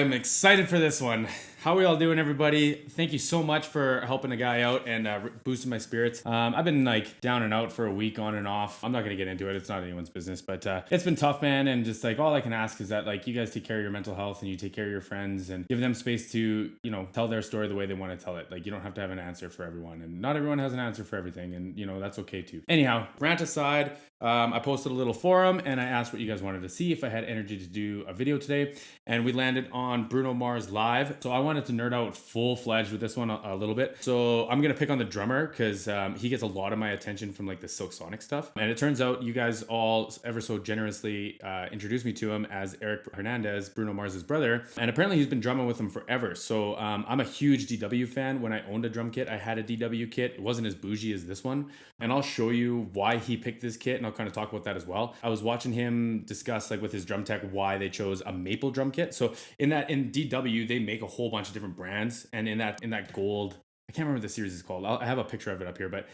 I'm excited for this one. How are we all doing, everybody? Thank you so much for helping a guy out and boosting my spirits. I've been like down and out for a week on and off. I'm not gonna get into it. It's not anyone's business, but it's been tough, man. And just like all I can ask is that like you guys take care of your mental health and you take care of your friends and give them space to, you know, tell their story the way they want to tell it. Like you don't have to have an answer for everyone, and not everyone has an answer for everything, and you know that's okay too. Anyhow, rant aside. I posted a little forum and I asked what you guys wanted to see, if I had energy to do a video today, and we landed on Bruno Mars live. So I wanted to nerd out full-fledged with this one a little bit. So I'm gonna pick on the drummer because he gets a lot of my attention from like the Silk Sonic stuff. And it turns out you guys all ever so generously introduced me to him as Eric Hernandez, Bruno Mars's brother. And apparently he's been drumming with him forever. So I'm a huge DW fan. When I owned a drum kit, I had a DW kit. It wasn't as bougie as this one. And I'll show you why he picked this kit, and I'll kind of talk about that as well. I was watching him discuss like with his drum tech why they chose a maple drum kit. So in DW, they make a whole bunch of different brands, and in that gold, I can't remember what the series is called. I have a picture of it up here, but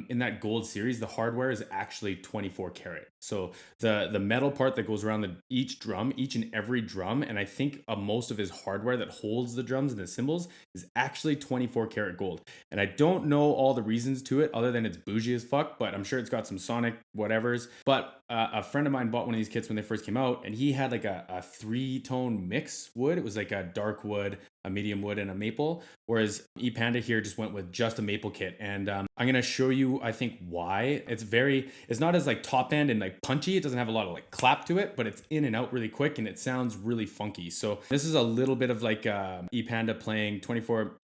in that gold series, the hardware is actually 24 karat. So the metal part that goes around each and every drum, and I think most of his hardware that holds the drums and the cymbals is actually 24 karat gold. And I don't know all the reasons to it other than it's bougie as fuck, but I'm sure it's got some sonic whatevers. But a friend of mine bought one of these kits when they first came out, and he had like a 3-tone mix wood. It was like a dark wood, a medium wood, and a maple, whereas ePanda here just went with just a maple kit. And I'm gonna show you, I think, why. It's not as like top end and like punchy. It doesn't have a lot of like clap to it, but it's in and out really quick and it sounds really funky. So this is a little bit of like ePanda playing 24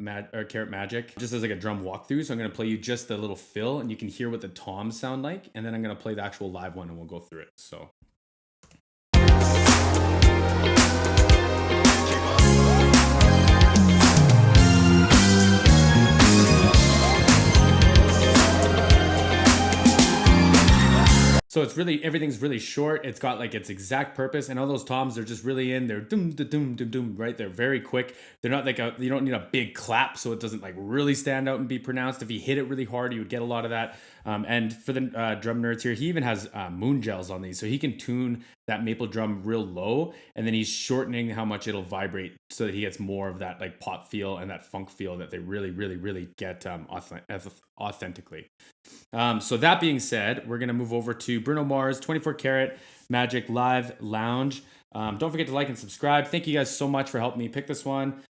karat magic just as like a drum walkthrough. So I'm gonna play you just the little fill and you can hear what the toms sound like, and then I'm gonna play the actual live one and we'll go through it. So So it's really, everything's really short. It's got like its exact purpose, and all those toms, they're just really in. They're doom, da, doom, doom, doom, right? They're very quick. They're not like you don't need a big clap, so it doesn't like really stand out and be pronounced. If you hit it really hard, you would get a lot of that. And for the drum nerds here, he even has moon gels on these, so he can tune that maple drum real low, and then he's shortening how much it'll vibrate so that he gets more of that like pop feel and that funk feel that they really, really, really get authentically. So that being said, we're gonna move over to Bruno Mars 24 karat Magic Live Lounge. Don't forget to like and subscribe. Thank you guys so much for helping me pick this one.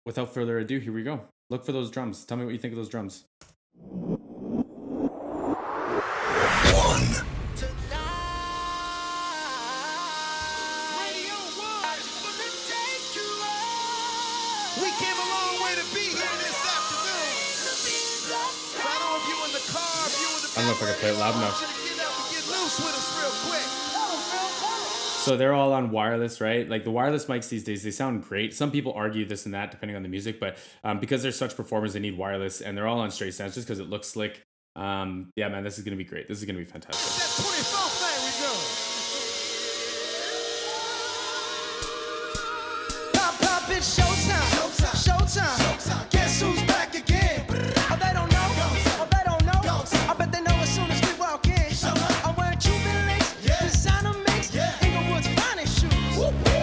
Without further ado, here we go. Look for those drums. Tell me what you think of those drums. We came a long way to be here this afternoon. So I don't know if you in the car, if you in the I don't know if I can play it loud enough. get up and get loose with us real quick. So they're all on wireless, right? Like the wireless mics these days, they sound great. Some people argue this and that depending on the music, but because they're such performers, they need wireless, and they're all on straight stands just because it looks slick. Yeah, man, this is gonna be great. This is gonna be fantastic. That 24 thing we do. Pop, pop, it's showtime. Showtime. Guess who's back again? Oh, they don't know. Oh, they don't know. I bet they know as soon as we walk in. I'm wearing Cuban links, designer mix, Inglewood's finest shoes.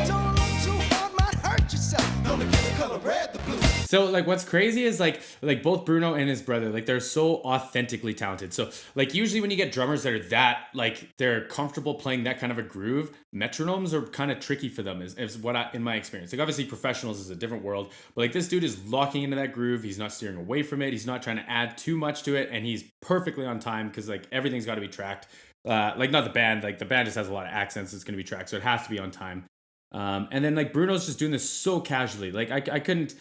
Don't look too hard, might hurt yourself. Don't get the color red, the blue. So like what's crazy is like both Bruno and his brother, like they're so authentically talented. So like usually when you get drummers that are that like they're comfortable playing that kind of a groove, metronomes are kind of tricky for them is what in my experience. Like obviously professionals is a different world, but like this dude is locking into that groove. He's not steering away from it. He's not trying to add too much to it, and he's perfectly on time because like everything's got to be tracked. Like not the band, like the band just has a lot of accents. It's going to be tracked, so it has to be on time. And then like Bruno's just doing this so casually. Like I couldn't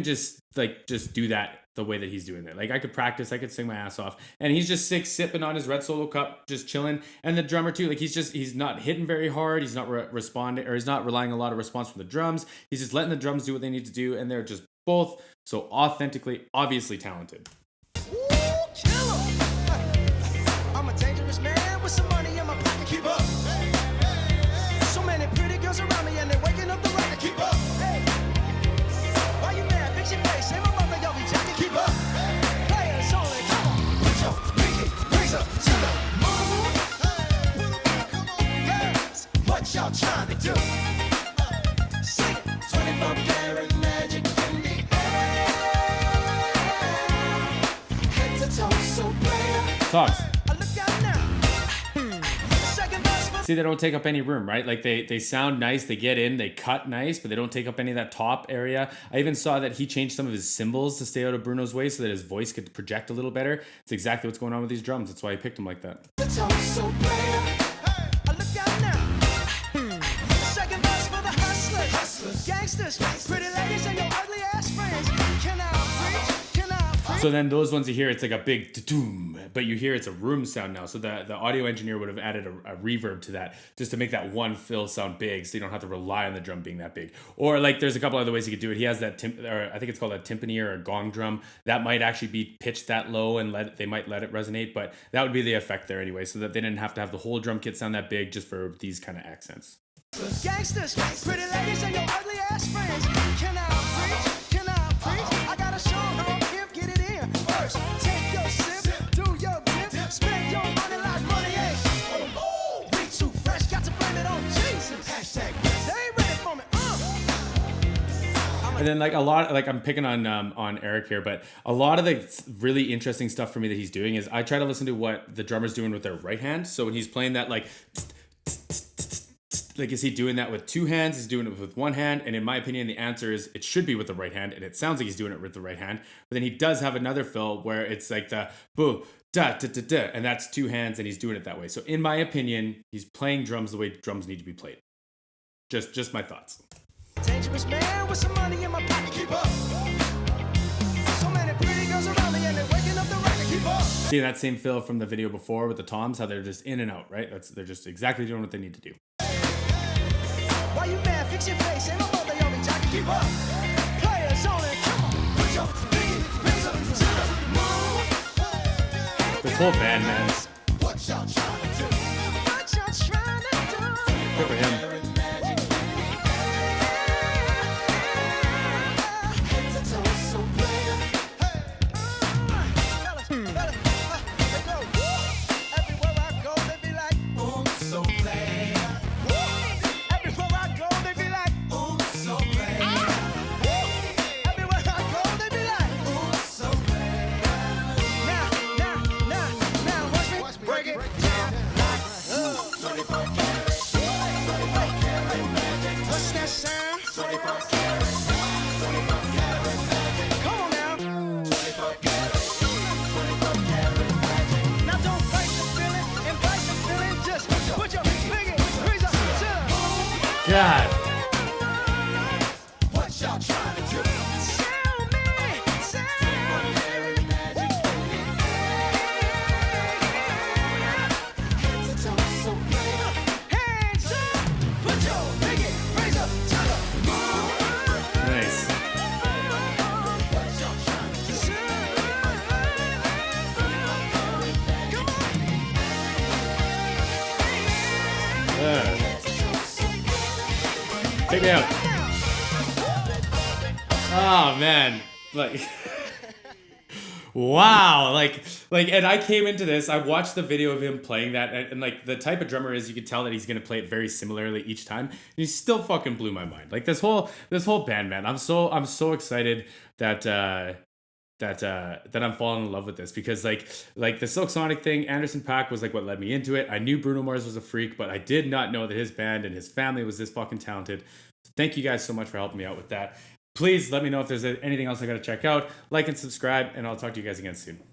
just do that the way that he's doing it. Like I could practice, I could sing my ass off, and he's just sipping on his red Solo cup, just chilling. And the drummer too, like he's not hitting very hard. He's not responding, or he's not relying a lot of response from the drums. He's just letting the drums do what they need to do, and they're just both so authentically, obviously talented. Ooh, killer. I'm a dangerous man with some money in my pocket. Keep up. So many pretty girls around me, and they're waking up the rocket. Keep up. Hey. Why you mad? Fix your face. Say my mother, yo, be jacking. Keep up. Players only. Come on. Put your pinky raise up to the moon. Hey. Come on. Girls, what y'all trying to do? tops. I look out now. Second verse for See, they don't take up any room, right? Like they sound nice, they get in, they cut nice, but they don't take up any of that top area. I even saw that he changed some of his cymbals to stay out of Bruno's way so that his voice could project a little better. It's exactly what's going on with these drums. That's why I picked him like that. the toe, so player. I look out now. Second verse for the hustlers, gangsters, pretty ladies, and your ugly ass friends. Can I preach? Can I preach? So then those ones you hear, it's like a big doom, but you hear it's a room sound now. So the audio engineer would have added a reverb to that just to make that one fill sound big, so you don't have to rely on the drum being that big. Or like there's a couple other ways you could do it. He has that or I think it's called a timpani or a gong drum that might actually be pitched that low and they might let it resonate, but that would be the effect there anyway, so that they didn't have to have the whole drum kit sound that big just for these kind of accents. Gangsters, pretty ladies, and your ugly ass friends. Can I preach? Can I preach? I gotta show 'em how I pimp, get it in. First, take your sip, do your dip, spend your money like money ain't. Oh, we too fresh, got to blame it on Jesus. Hashtag, they ain't ready for me. And then like a lot, like I'm picking on Eric here, but a lot of the really interesting stuff for me that he's doing is I try to listen to what the drummer's doing with their right hand. So when he's playing that like is he doing that with two hands? Is he doing it with one hand? And in my opinion, the answer is it should be with the right hand, and it sounds like he's doing it with the right hand. But then he does have another fill where it's like the boo da da da da, and that's two hands, and he's doing it that way. So in my opinion, he's playing drums the way drums need to be played. Just my thoughts. Dangerous man with some money in my pocket. Keep up. So many pretty girls around me, and they're waking up the rocket. Keep up. See that same fill from the video before with the toms, how they're just in and out, right? They're just exactly doing what they need to do. Why you mad? Fix your face. Ain't no mother on me, jockey. Keep up. Players on it. Come on. Put your fingers up to the moon. This whole band, man. What y'all trying to do? What y'all trying to do? Good for him. God. What y'all trying to do? Tell me, hands up, put your pinky raise up to the moon. Nice. What y'all trying to do? Come on. Take me out. Oh man, like, wow, like, and I came into this. I watched the video of him playing that, and like the type of drummer is, you could tell that he's gonna play it very similarly each time. And he still fucking blew my mind. Like this whole band, man. I'm so excited that I'm falling in love with this, because like the Silk Sonic thing, Anderson .Paak was like what led me into it. I knew Bruno Mars was a freak, but I did not know that his band and his family was this fucking talented. Thank you guys so much for helping me out with that. Please let me know if there's anything else I got to check out. Like and subscribe, and I'll talk to you guys again soon.